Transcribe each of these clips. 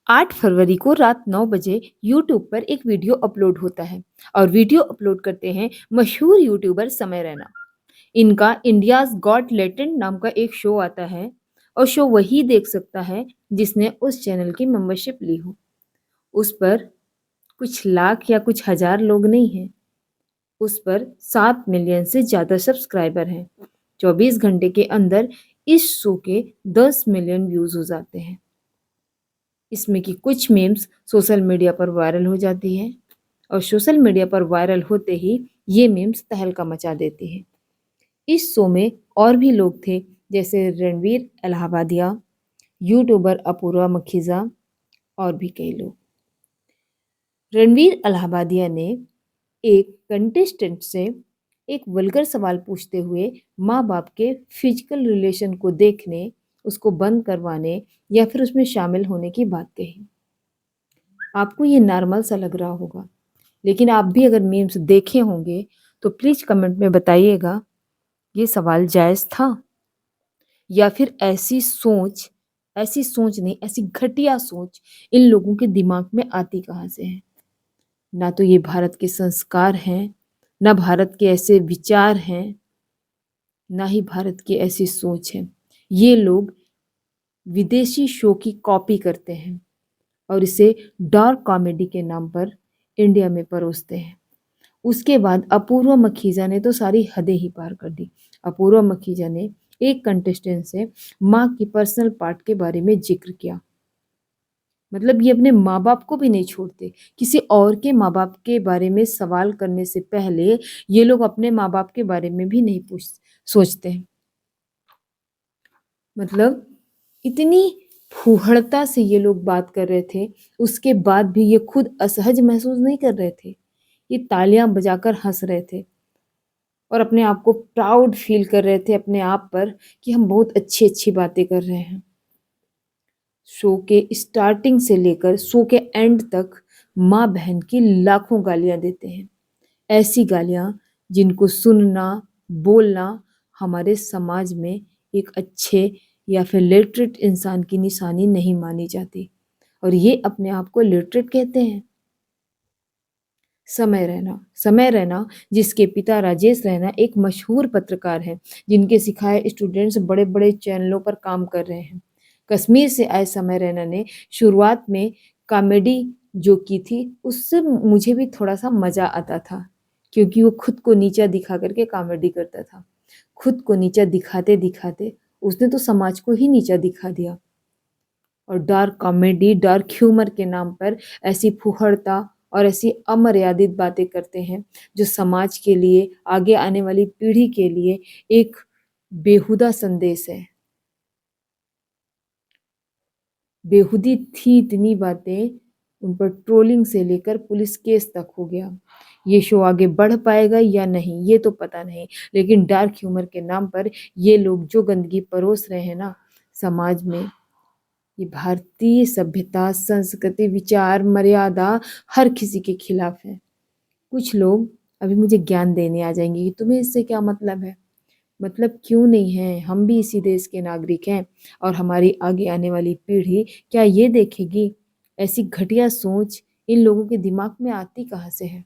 8 फरवरी को रात 9 बजे यूट्यूब पर एक वीडियो अपलोड होता है और वीडियो अपलोड करते हैं मशहूर यूट्यूबर समय रैना। इनका इंडियाज गॉट लेटेंट नाम का एक शो आता है और शो वही देख सकता है जिसने उस चैनल की मेंबरशिप ली हो। उस पर कुछ लाख या कुछ हजार लोग नहीं हैं, उस पर 7 मिलियन से ज़्यादा सब्सक्राइबर हैं। 24 घंटे के अंदर इस शो के 10 मिलियन व्यूज़ हो जाते हैं। इसमें की कुछ मीम्स सोशल मीडिया पर वायरल हो जाती है और सोशल मीडिया पर वायरल होते ही ये मीम्स तहलका मचा देती है। इस शो में और भी लोग थे, जैसे रणवीर इलाहाबादिया, यूट्यूबर अपूर्वा मखीजा और भी कई लोग। रणवीर इलाहाबादिया ने एक कंटेस्टेंट से एक वल्गर सवाल पूछते हुए माँ बाप के फिजिकल रिलेशन को देखने, उसको बंद करवाने या फिर उसमें शामिल होने की बात कही। आपको ये नॉर्मल सा लग रहा होगा, लेकिन आप भी अगर मीम्स देखे होंगे तो प्लीज कमेंट में बताइएगा, ये सवाल जायज था या फिर ऐसी सोच नहीं, ऐसी घटिया सोच इन लोगों के दिमाग में आती कहाँ से है। ना तो ये भारत के संस्कार हैं, ना भारत के ऐसे विचार हैं, ना ही भारत की ऐसी सोच है। ये लोग विदेशी शो की कॉपी करते हैं और इसे डार्क कॉमेडी के नाम पर इंडिया में परोसते हैं। उसके बाद अपूर्वा मखीजा ने तो सारी हदें ही पार कर दी। अपूर्वा मखीजा ने एक कंटेस्टेंट से माँ की पर्सनल पार्ट के बारे में जिक्र किया। मतलब ये अपने माँ बाप को भी नहीं छोड़ते, किसी और के माँ बाप के बारे में सवाल करने से पहले ये लोग अपने माँ बाप के बारे में भी नहीं पूछ सोचते हैं। मतलब इतनी फूहड़ता से ये लोग बात कर रहे थे, उसके बाद भी ये खुद असहज महसूस नहीं कर रहे थे। ये तालियां बजाकर हंस रहे थे और अपने आप को प्राउड फील कर रहे थे अपने आप पर कि हम बहुत अच्छी अच्छी बातें कर रहे हैं। शो के स्टार्टिंग से लेकर शो के एंड तक माँ बहन की लाखों गालियां देते हैं। ऐसी गालियां जिनको सुनना, बोलना हमारे समाज में एक अच्छे या फिर लिटरेट इंसान की निशानी नहीं मानी जाती, और ये अपने आप को लिटरेट कहते हैं। समय रैना जिसके पिता राजेश रैना एक मशहूर पत्रकार हैं, जिनके सिखाए स्टूडेंट्स बड़े बड़े चैनलों पर काम कर रहे हैं। कश्मीर से आए समय रैना ने शुरुआत में कॉमेडी जो की थी, उससे मुझे भी थोड़ा सा मजा आता था, क्योंकि वो खुद को नीचा दिखा करके कॉमेडी करता था। खुद को नीचा दिखाते दिखाते उसने तो समाज को ही नीचा दिखा दिया। और डार्क कॉमेडी, डार्क ह्यूमर के नाम पर ऐसी फुहड़ता और ऐसी अमर्यादित बातें करते हैं जो समाज के लिए, आगे आने वाली पीढ़ी के लिए एक बेहुदा संदेश है। बेहुदी थी इतनी बातें, उन पर ट्रोलिंग से लेकर पुलिस केस तक हो गया। ये शो आगे बढ़ पाएगा या नहीं ये तो पता नहीं, लेकिन डार्क ह्यूमर के नाम पर ये लोग जो गंदगी परोस रहे हैं ना समाज में, ये भारतीय सभ्यता, संस्कृति, विचार, मर्यादा हर किसी के खिलाफ है। कुछ लोग अभी मुझे ज्ञान देने आ जाएंगे कि तुम्हें इससे क्या मतलब है। मतलब क्यों नहीं है, हम भी इसी देश के नागरिक हैं और हमारी आगे आने वाली पीढ़ी क्या ये देखेगी? ऐसी घटिया सोच इन लोगों के दिमाग में आती कहाँ से है?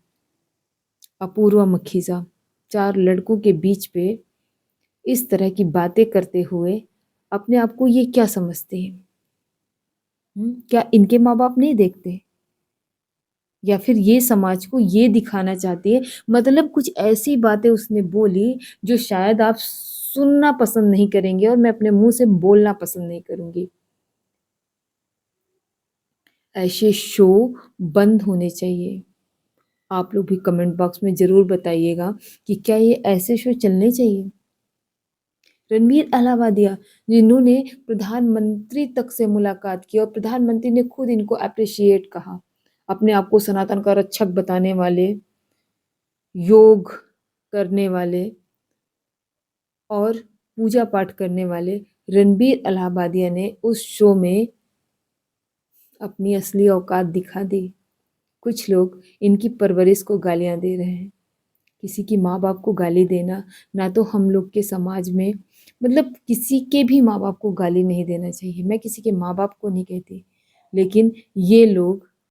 अपूर्वा मखीजा 4 लड़कों के बीच पे इस तरह की बातें करते हुए अपने आप को ये क्या समझती है? क्या इनके माँ बाप नहीं देखते, या फिर ये समाज को ये दिखाना चाहती है? मतलब कुछ ऐसी बातें उसने बोली जो शायद आप सुनना पसंद नहीं करेंगे और मैं अपने मुंह से बोलना पसंद नहीं करूंगी। ऐसे शो बंद होने चाहिए। आप लोग भी कमेंट बॉक्स में जरूर बताइएगा कि क्या ये ऐसे शो चलने चाहिए। रणवीर अलाहाबादिया, जिन्होंने प्रधानमंत्री तक से मुलाकात की और प्रधानमंत्री ने खुद इनको अप्रिशिएट कहा, अपने आप को सनातन का रक्षक बताने वाले, योग करने वाले और पूजा पाठ करने वाले रणबीर अलाहाबादिया ने उस शो में अपनी असली औकात दिखा दी। कुछ लोग इनकी परवरिश को गालियां दे रहे हैं। किसी की माँ बाप को गाली देना, ना तो हम लोग के समाज में, मतलब किसी के भी माँ बाप को गाली नहीं देना चाहिए। मैं किसी के माँ बाप को नहीं कहती, लेकिन ये लोग